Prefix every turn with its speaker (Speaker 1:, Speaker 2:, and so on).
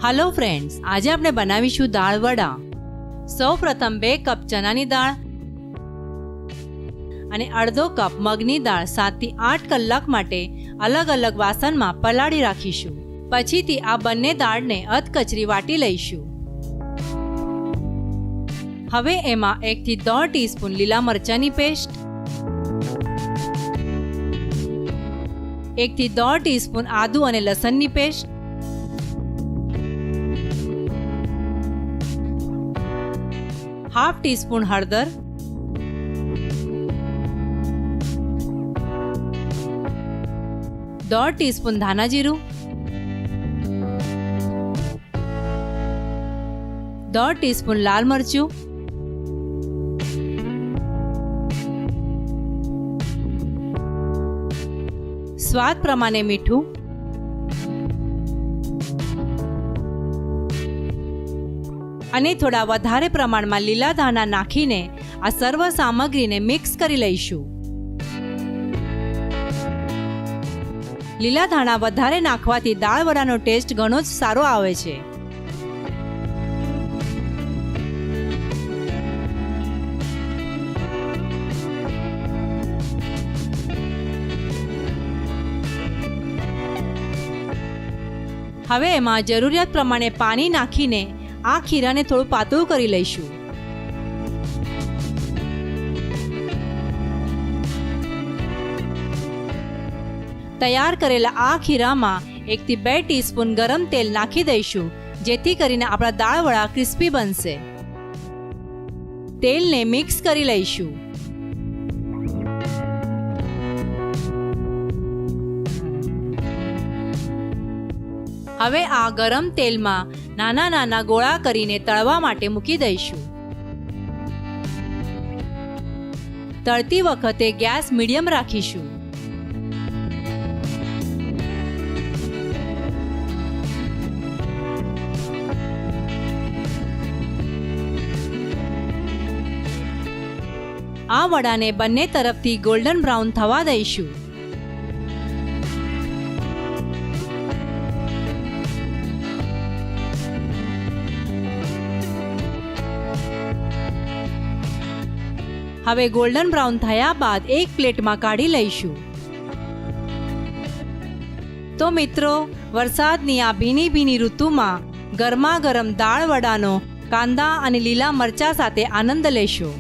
Speaker 1: Hello friends, आज આપણે બનાવીશું દાળ વડા। સૌપ્રથમ 2 કપ ચણાની દાળ અને અડધો કપ મગની દાળ 7 થી 8 કલાક માટે અલગ અલગ વાસણમાં પલાળી રાખીશું। પછીથી આ બંને દાળને અધકચરી વાટી લઈશું। હવે એમાં 1 થી 1.5 ટીસ્પૂન લીલા મરચાંની પેસ્ટ, 1 થી 1.5 ટીસ્પૂન આદુ અને લસણની પેસ્ટ, हाफ टीस्पून हळदर, 1.5 टीस्पून धाना जीरु, 1.5 टीस्पून लाल मरचू, स्वाद प्रमाणे मीठू, અને થોડા વધારે પ્રમાણમાં લીલા ધાણા નાખીને આ સર્વ સામગ્રીને મિક્સ કરી લઈશું। લીલા ધાણા વધારે નાખવાથી દાળ વડાનો ટેસ્ટ ઘણો જ સારો આવે છે। હવે એમાં જરૂરિયાત પ્રમાણે પાણી નાખીને આ ખીરાને થોડું પાતળું કરી લઈશું। તૈયાર કરેલા આ ખીરામાં 1 થી 2 ટીસ્પૂન ગરમ તેલ નાખી દઈશું, જેથી કરીને આપણા દાળ વડા ક્રિસ્પી બનશે। તેલને મિક્સ કરી લઈશું। હવે આ ગરમ તેલમાં નાના નાના ગોળા કરીને તળવા માટે મૂકી દઈશું। તળતી વખતે ગેસ મીડિયમ રાખીશું। આ વડાને બંને તરફથી ગોલ્ડન બ્રાઉન થવા દઈશું। હવે ગોલ્ડન બ્રાઉન થયા બાદ એક પ્લેટમાં કાઢી લઈશું। તો મિત્રો, વરસાદની આ ભીની ભીની ઋતુમાં ગરમા ગરમ દાળ વડાનો કાંદા અને લીલા મરચાં સાથે આનંદ લેશો।